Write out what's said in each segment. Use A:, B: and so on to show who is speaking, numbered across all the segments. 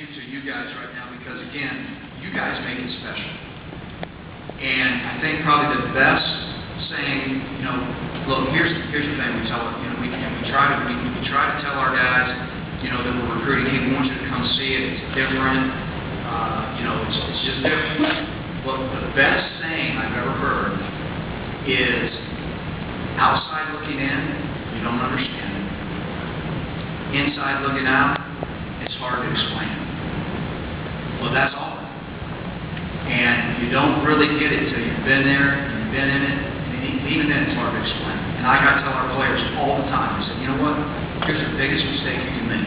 A: you to you guys right now because, again, you guys make it special. And I think probably the best saying, look, here's the thing we tell them. We try to tell our guys, that we're recruiting. Hey, we want you to come see it. It's different. It's just different. Well, the best saying I've ever heard is outside looking in, you don't understand it. Inside looking out, it's hard to explain it. Well, that's all. And you don't really get it till you've been there, you've been in it, and even then it's hard to explain. And I got to tell our players all the time, I said, you know what? Here's the biggest mistake you can make.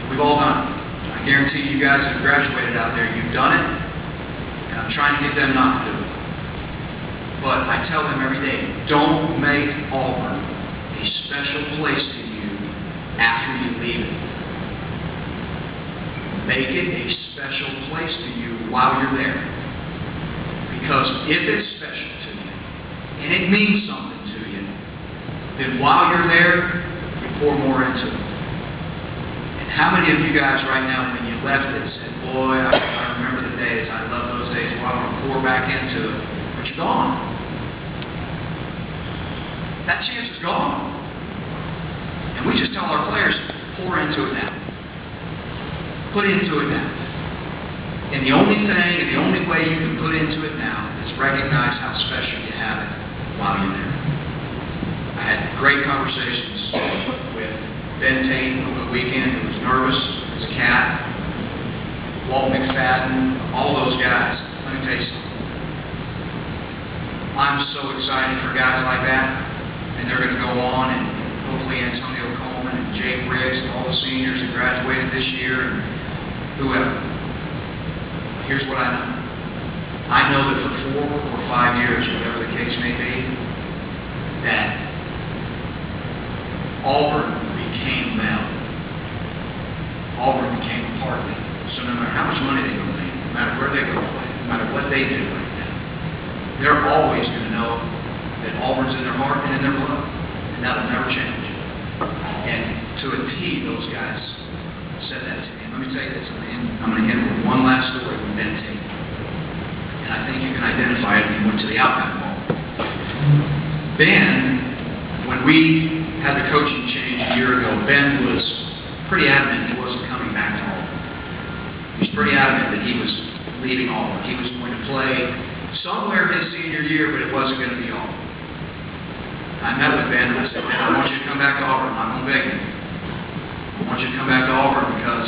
A: We've all done it. I guarantee you guys have graduated out there, you've done it, and I'm trying to get them not to do it. But I tell them every day, don't make Auburn a special place to you after you leave it. Make it a special place to you while you're there. Because if it's special to you, and it means something to you, then while you're there, you pour more into it. And how many of you guys right now, when you left it, said, boy, I remember the days, I love those days, well, I want to pour back into it, but you're gone. That chance is gone. And we just tell our players, pour into it now. Put into it now. And the only thing, and the only way you can put into it now is recognize how special you have it while you're there. I had great conversations with Ben Tate over the weekend, who was nervous as a cat, Walt McFadden, all those guys. Let me tell you something. I'm so excited for guys like that, and they're going to go on, and hopefully Antonio Coleman and Jake Riggs and all the seniors that graduated this year, and whoever. Here's what I know. I know that for 4 or 5 years, whatever the case may be, that Auburn became them. Auburn became a part of it. So no matter how much money they go make, no matter where they go play, no matter what they do right now, they're always going to know that Auburn's in their heart and in their blood. And that'll never change. And to a T, those guys said that to me. Let me tell you this. I'm going to end with one last story with Ben Tate. And I think you can identify it if you went to the Outback Ball. Ben, when we had the coaching change a year ago, Ben was pretty adamant he wasn't coming back to Auburn. He was pretty adamant that he was leaving Auburn. He was going to play somewhere his senior year, but it wasn't going to be Auburn. I met with Ben and I said, man, I want you to come back to Auburn. I'm not going to beg you. I want you to come back to Auburn because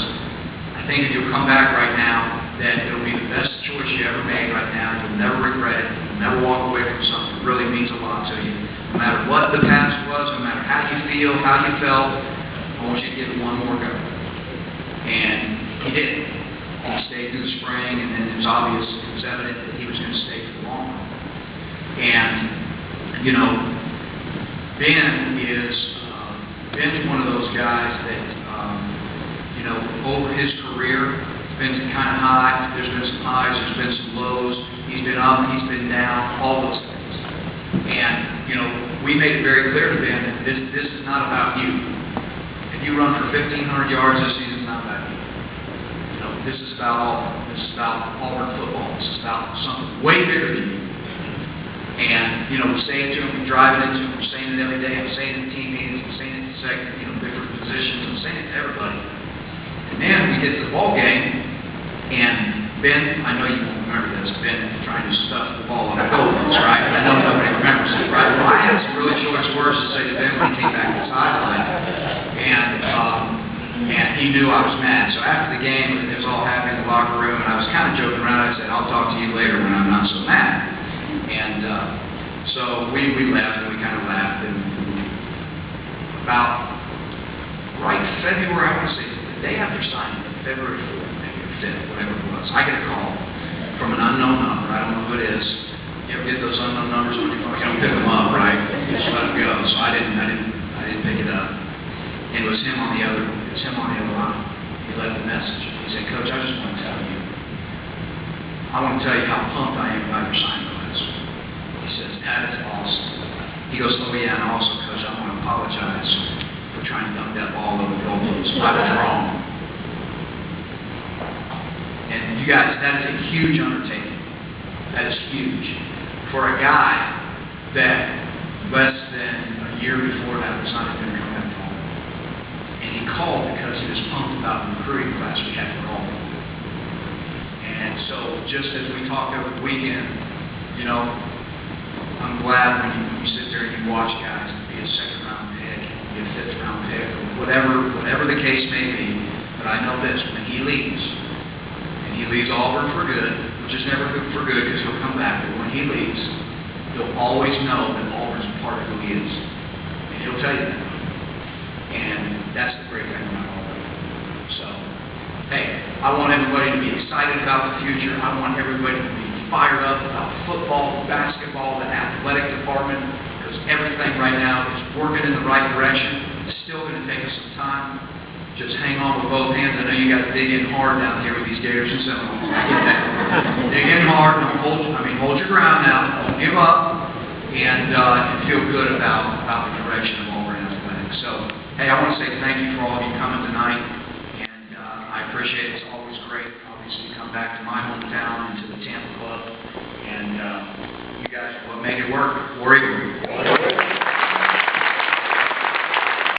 A: I think if you'll come back right now, that it'll be the best choice you ever made right now. You'll never regret it. You'll never walk away from something that really means a lot to you. No matter what the past was, no matter how you feel, how you felt, I want you to give it one more go. And he did. He stayed through the spring, and then it was obvious, it was evident that he was going to stay for the long run. And, Ben's one of those guys that, over his career, it's been kind of high. There's been some highs, there's been some lows. He's been up, he's been down, all those things. And, we made it very clear to Ben that this is not about you. If you run for 1,500 yards this season, it's not about you. This is about Auburn. This is about Auburn football. This is about something way bigger than you. And, we say it to him, we drive it into him, we're saying it every day, I'm saying it in team meetings, I'm saying it in second, different positions, I'm saying it to everybody. And then we get to the ball game, and Ben, I know you won't remember this, Ben trying to stuff the ball on the goalpost, right? I know nobody remembers it, right? Well, I had some really choice words to say to Ben when he came back to the sideline, and he knew I was mad. So after the game, it was all happy in the locker room, and I was kind of joking around. I said, I'll talk to you later when I'm not so mad. And so we left, and we kind of laughed, and about right February, I want to say, the day after signing, February 4th, maybe, or 5th, whatever it was, I get a call from an unknown number. I don't know who it is. You ever get those unknown numbers on your phone? You don't pick them up, right? You just let them go. So I didn't pick it up. And it was him on the other line. He left a message. He said, Coach, I just want to tell you. I want to tell you how pumped I am about your signing last week. He says, that is awesome. He goes, oh yeah, and also, Coach, I want to apologize for trying to dunk that ball over the goalpost. I was wrong. You guys, that is a huge undertaking. That is huge. For a guy that less than a year before that decided to come back home. And he called because he was pumped about the recruiting class we had for Auburn. And so just as we talked over the weekend, you know, I'm glad when you sit there and you watch guys be a second-round pick, be a fifth-round pick, or whatever the case may be. But I know this, when he leaves, and he leaves Auburn for good, which is never good for good because he'll come back, but when he leaves, he'll always know that Auburn's a part of who he is. And he'll tell you that. And that's the great thing about Auburn. So, hey, I want everybody to be excited about the future. I want everybody to be fired up about football, basketball, the athletic department, because everything right now is working in the right direction. It's still going to take us some time. Just hang on with both hands. I know you got to dig in hard down here with these Gators and Seminoles. I get that. Dig in hard. Don't hold your ground now. Don't give up, and feel good about the direction of Auburn athletics. So, hey, I want to say thank you for all of you coming tonight, and I appreciate it. It's always great, obviously, to come back to my hometown and to the Tampa club, and you guys will make it work. War Eagle.